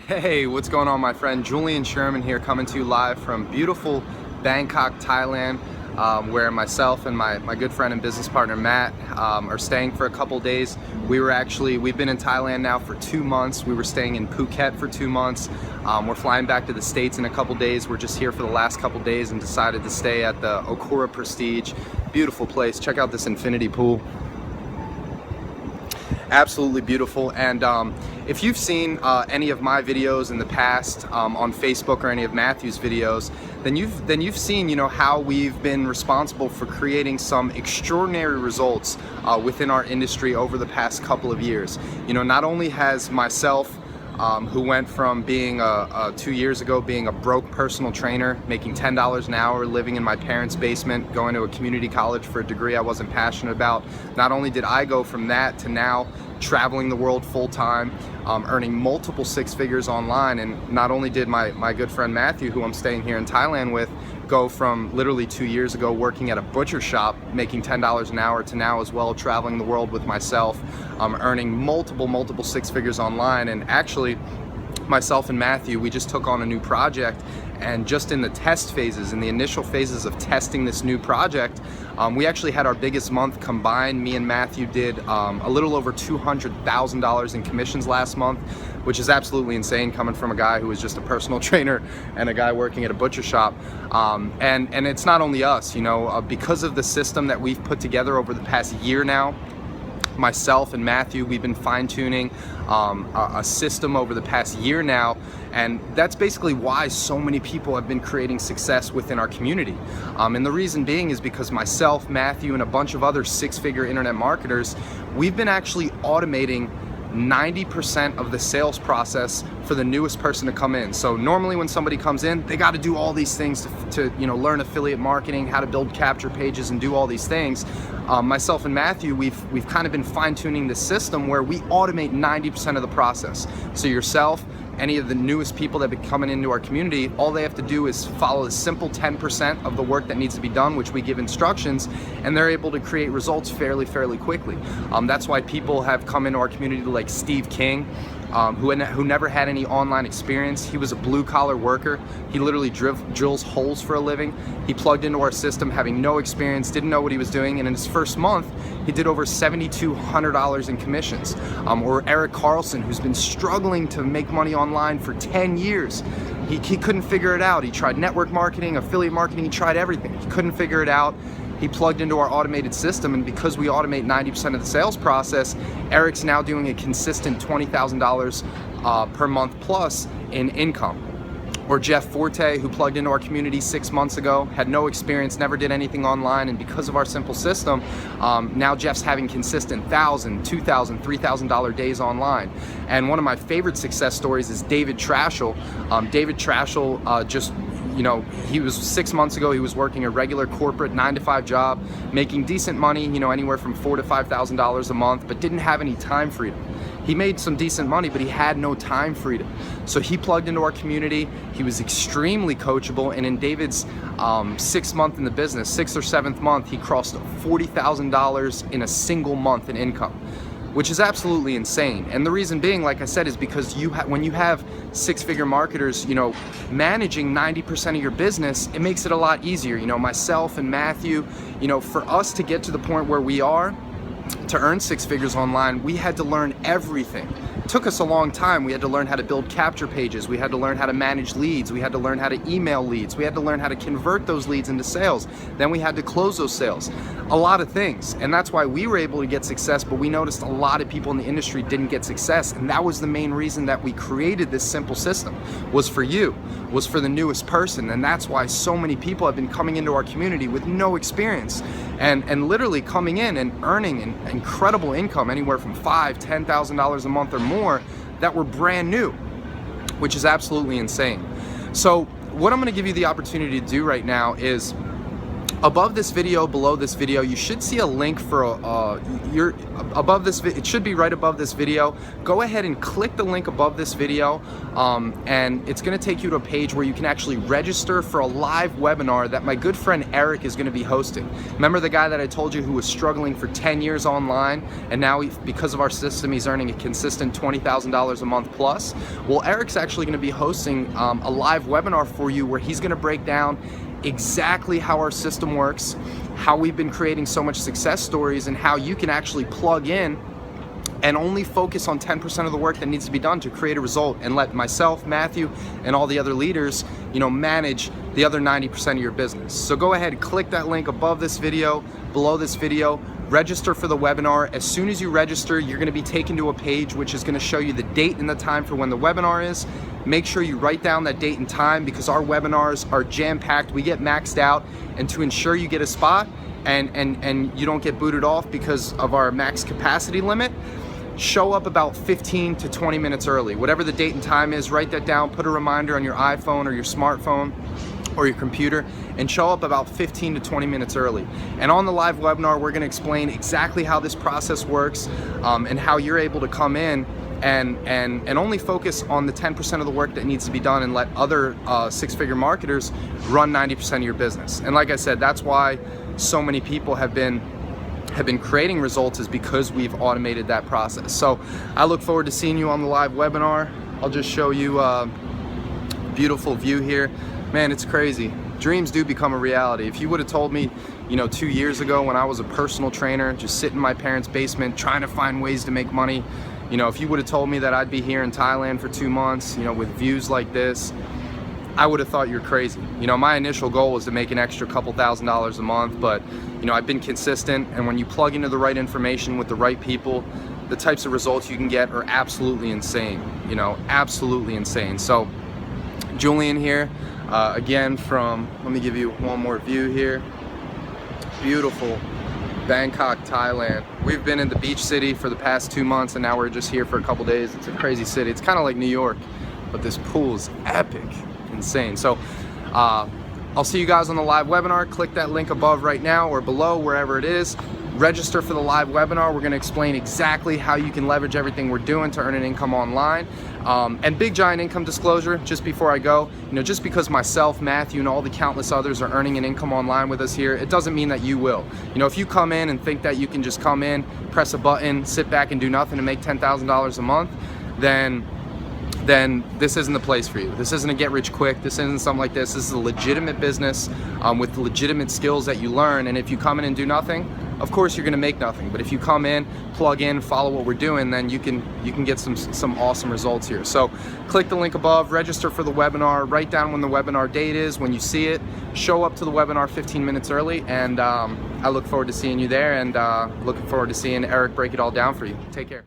Hey, what's going on, my friend? Julian Sherman here, coming to you live from beautiful Bangkok, Thailand, where myself and my good friend and business partner Matt are staying for a couple days. We've been in Thailand now for 2 months. We were staying in Phuket for 2 months. We're flying back to the States in a couple days. We're just here for the last couple days and decided to stay at the Okura Prestige. Beautiful place. Check out this infinity pool. Absolutely beautiful. And if you've seen any of my videos in the past on Facebook or any of Matthew's videos, then you've seen, you know, how we've been responsible for creating some extraordinary results within our industry over the past couple of years. You know, not only has myself who went from being 2 years ago being a broke personal trainer, making $10 an hour, living in my parents' basement, going to a community college for a degree I wasn't passionate about. Not only did I go from that to now traveling the world full-time, earning multiple six figures online, and not only did my good friend Matthew, who I'm staying here in Thailand with, go from literally 2 years ago working at a butcher shop, making $10 an hour, to now as well traveling the world with myself, earning multiple six figures online. And actually, myself and Matthew, we just took on a new project, and just in the test phases, in the initial phases of testing this new project, we actually had our biggest month combined. Me and Matthew did a little over $200,000 in commissions last month, which is absolutely insane coming from a guy who was just a personal trainer and a guy working at a butcher shop. And it's not only us, you know, because of the system that we've put together over the past year now. Myself and Matthew, we've been fine-tuning a system over the past year now, and that's basically why so many people have been creating success within our community. And the reason being is because myself, Matthew, and a bunch of other six-figure internet marketers, we've been actually automating 90% of the sales process for the newest person to come in. So normally when somebody comes in, they got to do all these things to you know, learn affiliate marketing, how to build capture pages, and do all these things. Myself and Matthew, we've kind of been fine-tuning the system where we automate 90% of the process. So yourself, any of the newest people that have been coming into our community, all they have to do is follow the simple 10% of the work that needs to be done, which we give instructions, and they're able to create results fairly quickly. That's why people have come into our community like Steve King, who never had any online experience. He was a blue-collar worker. He literally drills holes for a living. He plugged into our system having no experience, didn't know what he was doing, and in his first month, he did over $7,200 in commissions. Or Eric Carlson, who's been struggling to make money online for 10 years. He couldn't figure it out. He tried network marketing, affiliate marketing, he tried everything. He couldn't figure it out. He plugged into our automated system, and because we automate 90% of the sales process, Eric's now doing a consistent $20,000 per month plus in income. Or Jeff Forte, who plugged into our community 6 months ago, had no experience, never did anything online, and because of our simple system, now Jeff's having consistent $1,000, $2,000, $3,000 days online. And one of my favorite success stories is David Trashel. David Trashel you know, he was 6 months ago, he was working a regular corporate 9-to-5 job, making decent money, you know, anywhere from $4,000 to $5,000 a month, but didn't have any time freedom. He made some decent money, but he had no time freedom. So he plugged into our community. He was extremely coachable, and in David's 6th month in the business, 6th or 7th month, he crossed $40,000 in a single month in income, which is absolutely insane. And the reason being, like I said, is because when you have six-figure marketers, you know, managing 90% of your business, it makes it a lot easier. You know, myself and Matthew, you know, for us to get to the point where we are, to earn six figures online, we had to learn everything. It took us a long time. We had to learn how to build capture pages. We had to learn how to manage leads. We had to learn how to email leads. We had to learn how to convert those leads into sales. Then we had to close those sales. A lot of things. And that's why we were able to get success, but we noticed a lot of people in the industry didn't get success. And that was the main reason that we created this simple system, was for you, was for the newest person. And that's why so many people have been coming into our community with no experience and literally coming in and earning an incredible income, anywhere from $5,000, $10,000 a month or more, that were brand new, which is absolutely insane. So what I'm going to give you the opportunity to do right now is Above this video, below this video, you should see a link for above this. It should be right above this video. Go ahead and click the link above this video, and it's going to take you to a page where you can actually register for a live webinar that my good friend Eric is going to be hosting. Remember the guy that I told you who was struggling for 10 years online, and now because of our system, he's earning a consistent $20,000 a month plus? Well, Eric's actually going to be hosting a live webinar for you where he's going to break down exactly how our system works, how we've been creating so much success stories, and how you can actually plug in and only focus on 10% of the work that needs to be done to create a result, and let myself, Matthew, and all the other leaders, manage the other 90% of your business. So go ahead, click that link above this video, below this video, register for the webinar. As soon as you register, you're going to be taken to a page which is going to show you the date and the time for when the webinar is. Make sure you write down that date and time, because our webinars are jam-packed. We get maxed out, and to ensure you get a spot and you don't get booted off because of our max capacity limit, show up about 15 to 20 minutes early. Whatever the date and time is, write that down, put a reminder on your iPhone or your smartphone or your computer, and show up about 15 to 20 minutes early. And on the live webinar, we're gonna explain exactly how this process works, and how you're able to come in and only focus on the 10% of the work that needs to be done, and let other six-figure marketers run 90% of your business. And like I said, that's why so many people have been creating results, is because we've automated that process. So I look forward to seeing you on the live webinar. I'll just show you a beautiful view here. Man, it's crazy. Dreams do become a reality. If you would have told me, 2 years ago when I was a personal trainer, just sitting in my parents' basement trying to find ways to make money, if you would have told me that I'd be here in Thailand for 2 months, with views like this, I would have thought you're crazy. My initial goal was to make an extra couple $1,000s a month, but I've been consistent, and when you plug into the right information with the right people, the types of results you can get are absolutely insane, absolutely insane. So Julian here, again from, let me give you one more view here. Beautiful Bangkok, Thailand. We've been in the beach city for the past 2 months, and now we're just here for a couple days. It's a crazy city. It's kind of like New York, but this pool is epic, insane. So I'll see you guys on the live webinar. Click that link above right now, or below, wherever it is. Register for the live webinar. We're going to explain exactly how you can leverage everything we're doing to earn an income online. And big giant income disclosure just before I go, just because myself, Matthew, and all the countless others are earning an income online with us here, it doesn't mean that you will. If you come in and think that you can just come in, press a button, sit back and do nothing and make $10,000 a month, then this isn't the place for you. This isn't a get rich quick. This isn't something like this. This is a legitimate business with legitimate skills that you learn. And if you come in and do nothing, of course you're gonna make nothing. But if you come in, plug in, follow what we're doing, then you can get some awesome results here. So click the link above, register for the webinar, write down when the webinar date is, when you see it, show up to the webinar 15 minutes early, and I look forward to seeing you there, and looking forward to seeing Eric break it all down for you. Take care.